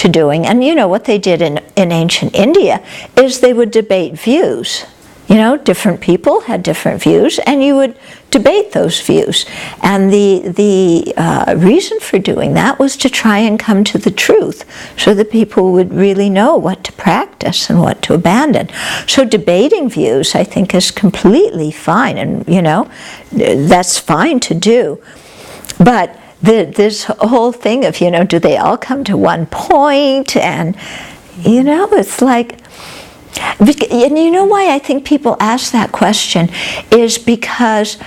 doing, and what they did in ancient India, is they would debate views. Different people had different views, and you would debate those views. And the reason for doing that was to try and come to the truth, so that people would really know what to practice and what to abandon. So debating views, I think, is completely fine, and that's fine to do. But this whole thing of, do they all come to one point? And, it's like... And you know why I think people ask that question is because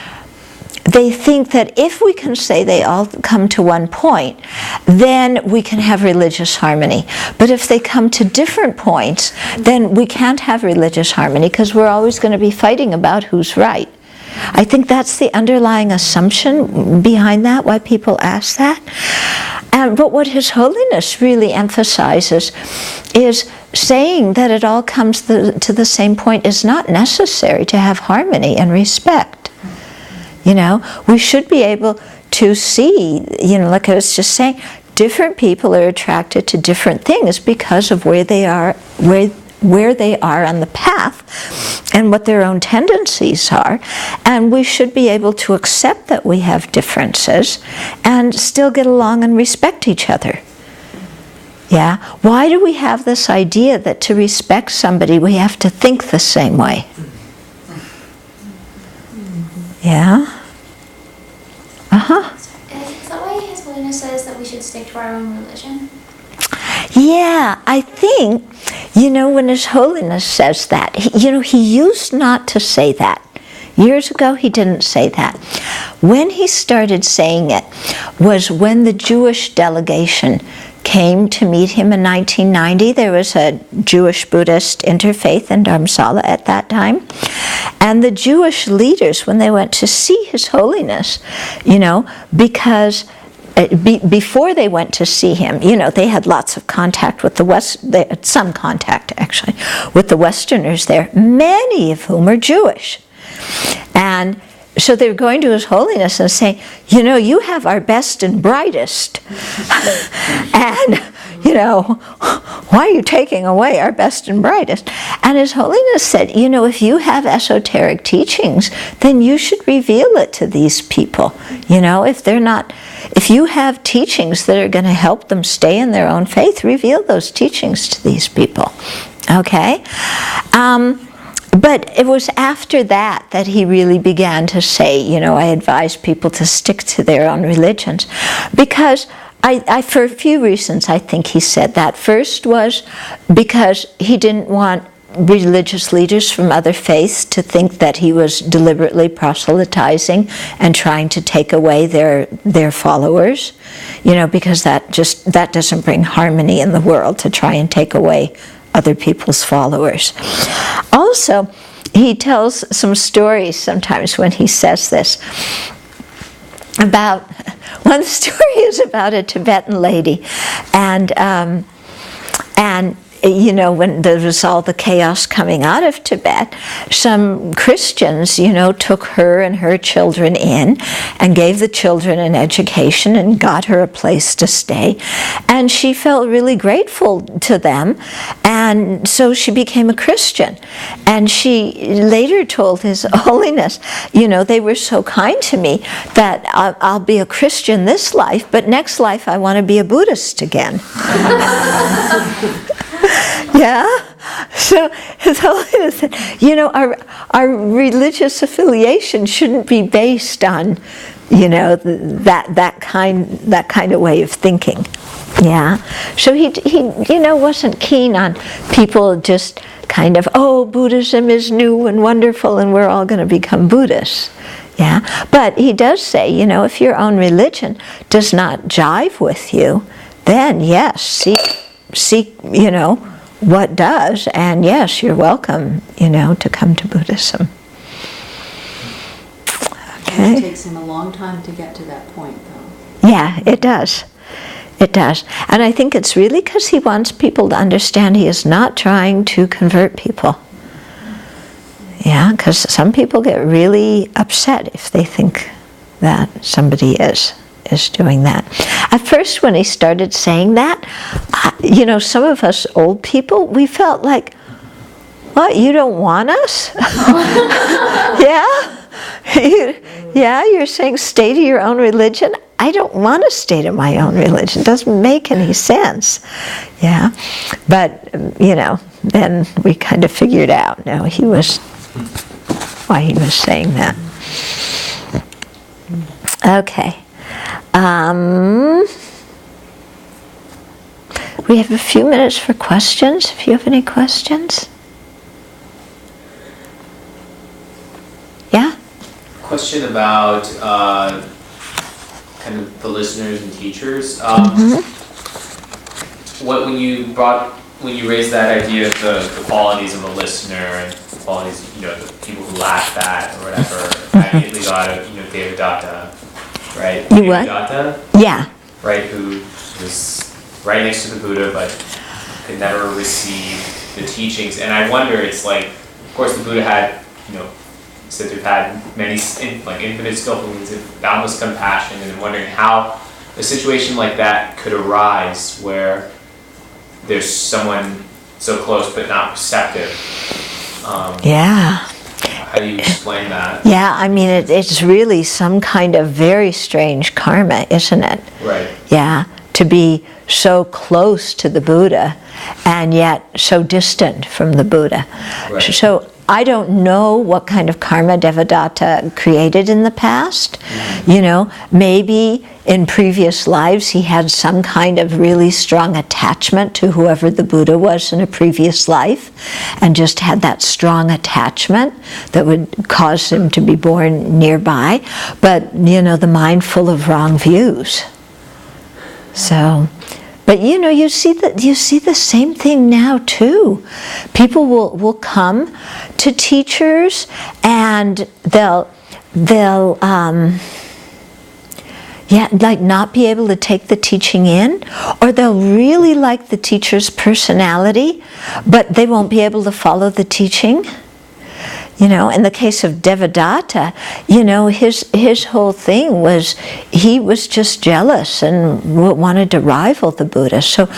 they think that if we can say they all come to one point, then we can have religious harmony. But if they come to different points, then we can't have religious harmony, because we're always going to be fighting about who's right. I think that's the underlying assumption behind that, why people ask that. But what His Holiness really emphasizes is saying that it all comes to the same point is not necessary to have harmony and respect. We should be able to see, like I was just saying, different people are attracted to different things because of where they are on the path and what their own tendencies are. And we should be able to accept that we have differences and still get along and respect each other. Yeah? Why do we have this idea that to respect somebody we have to think the same way? Yeah? Uh-huh. Is that why His Holiness says that we should stick to our own religion? Yeah, I think, when His Holiness says that, he used not to say that. Years ago, he didn't say that. When he started saying it was when the Jewish delegation came to meet him in 1990. There was a Jewish-Buddhist interfaith in Dharamsala at that time. And the Jewish leaders, when they went to see His Holiness, because before they went to see him, they had lots of contact with the West, they had some contact actually, with the Westerners there, many of whom are Jewish. And so they're going to His Holiness and saying, you know, you have our best and brightest. And, you know, why are you taking away our best and brightest? And His Holiness said, you know, if you have esoteric teachings, then you should reveal it to these people. You know, if you have teachings that are going to help them stay in their own faith, reveal those teachings to these people. Okay? But it was after that he really began to say, you know, I advise people to stick to their own religions. Because I for a few reasons, I think he said that. First was because he didn't want religious leaders from other faiths to think that he was deliberately proselytizing and trying to take away their followers, you know, because that doesn't bring harmony in the world, to try and take away other people's followers. Also, he tells some stories sometimes when he says this. One story is about a Tibetan lady, and you know, when there was all the chaos coming out of Tibet, some Christians, you know, took her and her children in and gave the children an education and got her a place to stay. And she felt really grateful to them, and so she became a Christian. And she later told His Holiness, you know, they were so kind to me that I'll be a Christian this life, but next life I want to be a Buddhist again. Yeah, so His Holiness said, you know, our religious affiliation shouldn't be based on, you know, that kind of way of thinking. Yeah, so he you know, wasn't keen on people just kind of, oh, Buddhism is new and wonderful and we're all going to become Buddhists. Yeah, but he does say, you know, if your own religion does not jive with you, then yes, seek, you know, what does, and yes, you're welcome, you know, to come to Buddhism. Okay. It takes him a long time to get to that point, though. Yeah, it does. It does. And I think it's really because he wants people to understand he is not trying to convert people. Yeah, because some people get really upset if they think that somebody is doing that. At first, when he started saying that, you know, some of us old people, we felt like, what, you don't want us? Yeah, you're saying stay to your own religion? I don't want to stay to my own religion. It doesn't make any sense. Yeah, but, you know, then we kind of figured out, no, why he was saying that. Okay. We have a few minutes for questions, if you have any questions. Yeah? Question about kind of the listeners and teachers. When you raised that idea of the qualities of a listener and the qualities, you know, the people who lack that or whatever, I immediately thought of, you know, Devadatta, right? You what? Devadatta, yeah. Right, who was right next to the Buddha but could never receive the teachings. And I wonder, it's like, of course the Buddha had, you know, said to have had many, like infinite skillfulness and boundless compassion, and wondering how a situation like that could arise where there's someone so close but not receptive. Yeah. How do you explain that? Yeah, I mean, it's really some kind of very strange karma, isn't it? Right. Yeah, to be so close to the Buddha and yet so distant from the Buddha. Right. So I don't know what kind of karma Devadatta created in the past. Mm-hmm. You know, maybe in previous lives he had some kind of really strong attachment to whoever the Buddha was in a previous life, and just had that strong attachment that would cause him to be born nearby. But, you know, the mind full of wrong views. So, but you know, you see the same thing now too. People will come to teachers and they'll like not be able to take the teaching in, or they'll really like the teacher's personality, but they won't be able to follow the teaching. You know, in the case of Devadatta, you know, his whole thing was he was just jealous and wanted to rival the Buddha. So,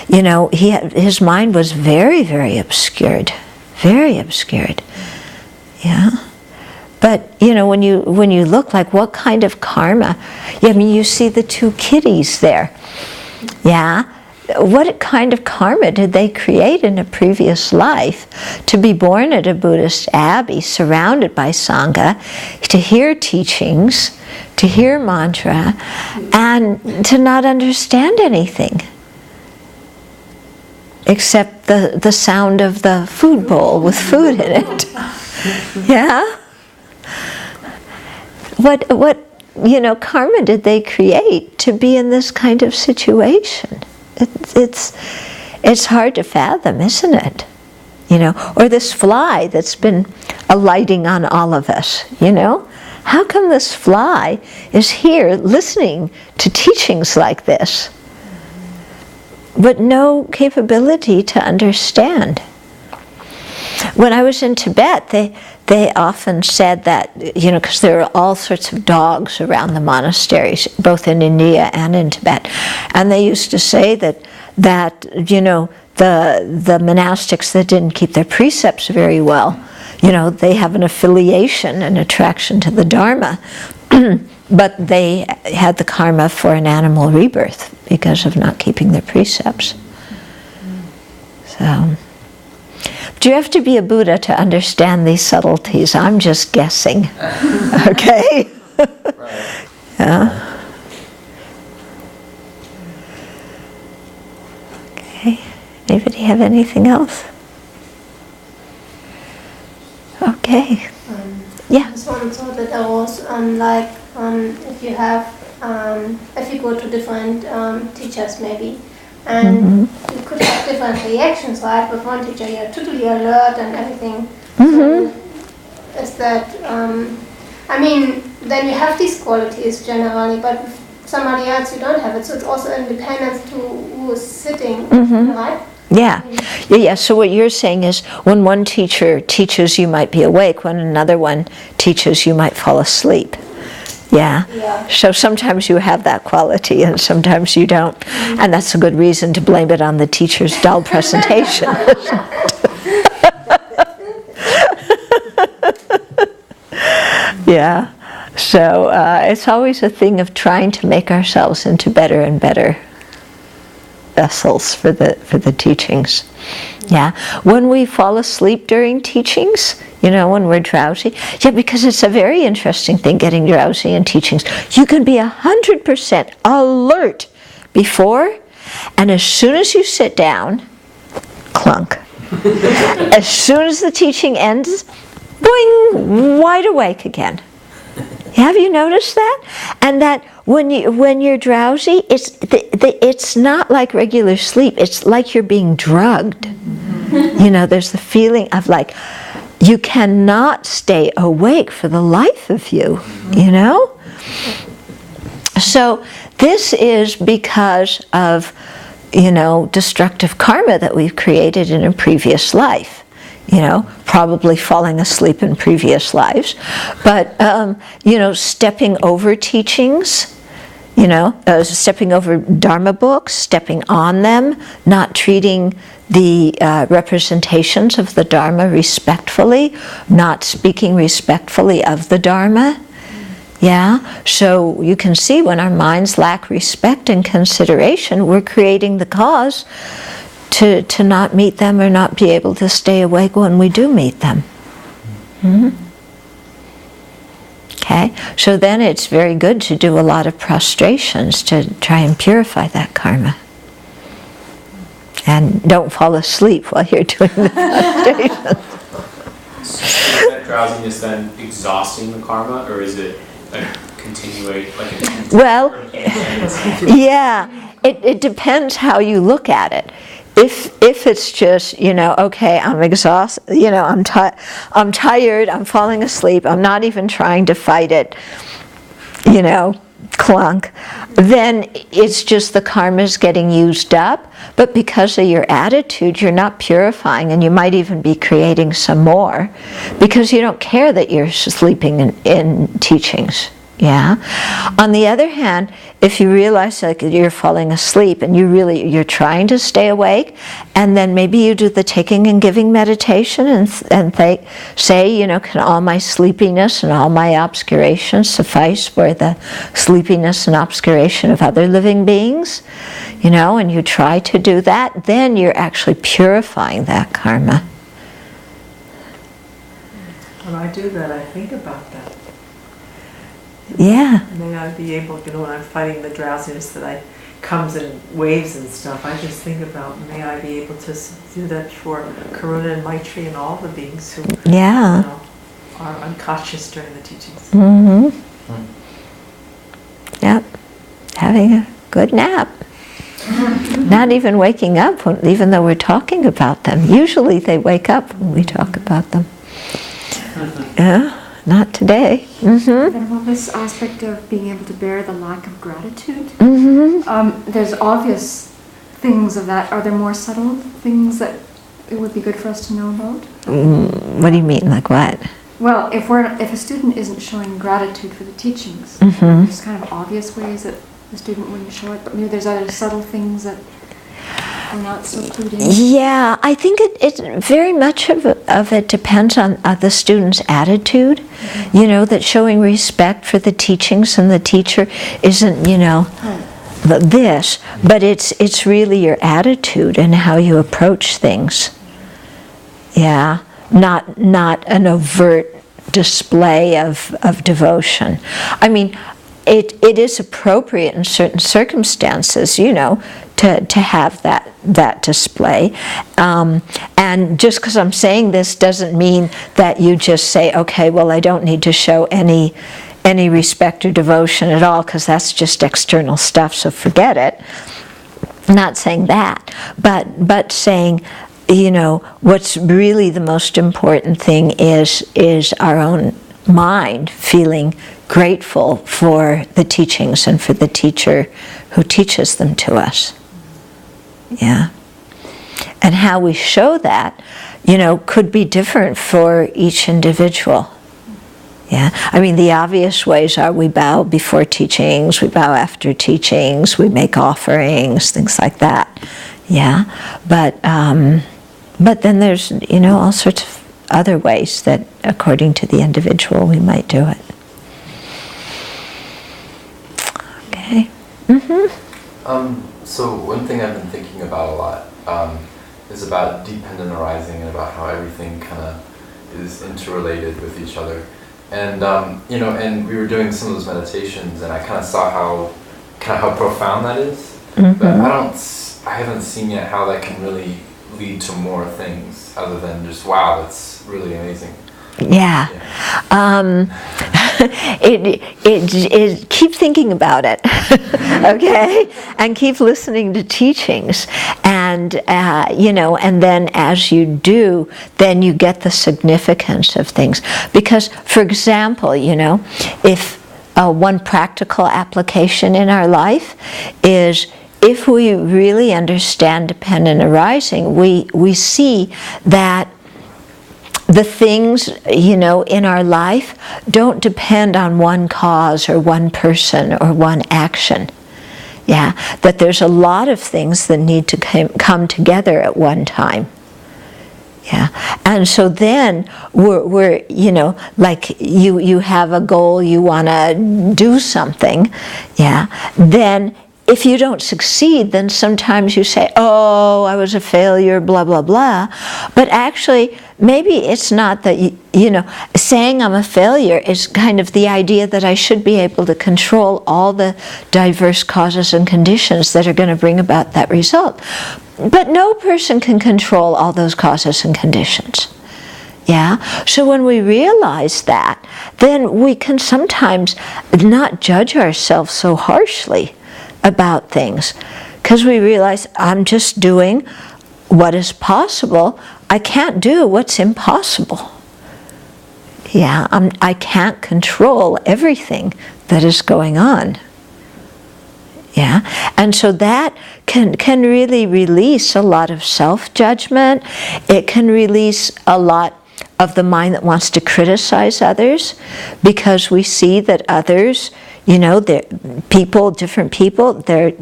you know, his mind was very, very obscured, very obscured. Yeah. But, you know, when you look, like, what kind of karma? I mean, you see the two kitties there. Yeah. What kind of karma did they create in a previous life to be born at a Buddhist abbey, surrounded by Sangha, to hear teachings, to hear mantra, and to not understand anything except the sound of the food bowl with food in it? Yeah? What you know, karma did they create to be in this kind of situation? It's hard to fathom, isn't it? You know, or this fly that's been alighting on all of us, you know? How come this fly is here listening to teachings like this, but no capability to understand? When I was in Tibet, they often said that, you know, because there are all sorts of dogs around the monasteries, both in India and in Tibet, and they used to say that you know, the monastics that didn't keep their precepts very well, you know, they have an affiliation, an attraction to the Dharma, but they had the karma for an animal rebirth because of not keeping their precepts. So, do you have to be a Buddha to understand these subtleties? I'm just guessing. Okay? Right. Yeah. Okay. Anybody have anything else? Okay. Yeah. Someone thought that there was if you go to different teachers maybe, and you could have different reactions, right? With one teacher you're totally alert and everything. So is that, I mean, then you have these qualities generally, but with somebody else you don't have it, so it's also independence to who is sitting, right? Yeah. So what you're saying is, when one teacher teaches, you might be awake. When another one teaches, you might fall asleep. Yeah. So sometimes you have that quality, and sometimes you don't, and that's a good reason to blame it on the teacher's dull presentation. Yeah. So it's always a thing of trying to make ourselves into better and better vessels for the teachings. Yeah. When we fall asleep during teachings, you know, when we're drowsy, because it's a very interesting thing, getting drowsy in teachings. You can be 100% alert before, and as soon as you sit down, clunk. As soon as the teaching ends, boing, wide awake again. Have you noticed that? And that when you're drowsy, it's not like regular sleep. It's like you're being drugged. You know, there's the feeling of like you cannot stay awake for the life of you. You know. So this is because of, you know, destructive karma that we've created in a previous life. You know, probably falling asleep in previous lives, but you know, stepping over teachings, you know, stepping over Dharma books, stepping on them, not treating the representations of the Dharma respectfully, not speaking respectfully of the Dharma. Yeah, so you can see when our minds lack respect and consideration, we're creating the cause to not meet them or not be able to stay awake when we do meet them. Okay, so then it's very good to do a lot of prostrations to try and purify that karma. And don't fall asleep while you're doing the prostrations. So is that drowsiness then exhausting the karma, or is it a continuation? Well, yeah, it depends how you look at it. If it's just, you know, okay, I'm exhausted, you know, I'm tired, I'm falling asleep, I'm not even trying to fight it, you know, clunk. then it's just the karma's getting used up, but because of your attitude, you're not purifying, and you might even be creating some more because you don't care that you're sleeping in teachings. Yeah. On the other hand, if you realize that you're falling asleep and you're trying to stay awake, and then maybe you do the taking and giving meditation and say, can all my sleepiness and all my obscuration suffice for the sleepiness and obscuration of other living beings? And you try to do that, then you're actually purifying that karma. When I do that, I think about that. Yeah. May I be able, when I'm fighting the drowsiness that comes in waves and stuff, I just think about, may I be able to do that for Karuna and Maitri and all the beings who are unconscious during the teachings. Mm-hmm. Yep. Having a good nap. Not even waking up, even though we're talking about them. Usually they wake up when we talk about them. Yeah. Not today. Mm-hmm. And on this aspect of being able to bear the lack of gratitude, Mm-hmm. there's obvious things of that. Are there more subtle things that it would be good for us to know about? What do you mean, like what? Well, if a student isn't showing gratitude for the teachings, Mm-hmm. there's kind of obvious ways that the student wouldn't show it, but maybe there's other subtle things that are not so clued in. Yeah, I think it very much of it depends on the student's attitude. Mm-hmm. That showing respect for the teachings and the teacher isn't, this, but it's really your attitude and how you approach things. Yeah, not an overt display of devotion. I mean, it is appropriate in certain circumstances, to have that display. And just because I'm saying this doesn't mean that you just say, okay, well, I don't need to show any respect or devotion at all, because that's just external stuff, so forget it. Not saying that, but saying, what's really the most important thing is our own mind feeling grateful for the teachings and for the teacher who teaches them to us. Yeah. And how we show that, could be different for each individual. Yeah. I mean, the obvious ways are we bow before teachings, we bow after teachings, we make offerings, things like that. Yeah. But then there's, all sorts of other ways that, according to the individual, we might do it. Okay. Mm-hmm. So one thing I've been thinking about a lot is about dependent arising and about how everything kind of is interrelated with each other. And and we were doing some of those meditations, and I kind of saw how profound that is. Mm-hmm. But I haven't seen yet how that can really lead to more things other than just, wow, that's really amazing. Yeah. Keep thinking about it, okay? And keep listening to teachings. And, and then as you do, then you get the significance of things. Because, for example, if one practical application in our life is, if we really understand dependent arising, we see that the things, in our life don't depend on one cause or one person or one action. Yeah, that there's a lot of things that need to come together at one time. Yeah, and so then we're like you have a goal, you want to do something. Yeah, then if you don't succeed, then sometimes you say, oh, I was a failure, blah, blah, blah. But actually, maybe it's not that, saying I'm a failure is kind of the idea that I should be able to control all the diverse causes and conditions that are going to bring about that result. But no person can control all those causes and conditions. Yeah? So when we realize that, then we can sometimes not judge ourselves so harshly about things, because we realize I'm just doing what is possible. I can't do what's impossible. Yeah, I can't control everything that is going on. Yeah, and so that can really release a lot of self-judgment. It can release a lot of the mind that wants to criticize others, because we see that others, they're different people, they're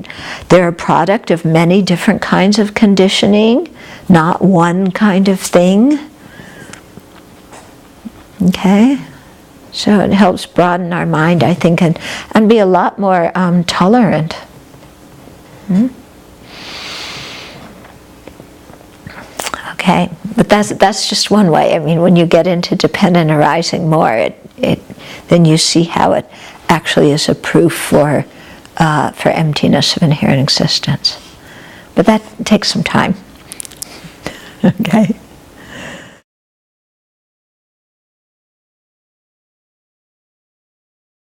a product of many different kinds of conditioning, not one kind of thing. Okay? So it helps broaden our mind, I think, and be a lot more tolerant. Okay, but that's just one way. I mean, when you get into dependent arising more, then you see how it actually is a proof for emptiness of inherent existence. But that takes some time. Okay.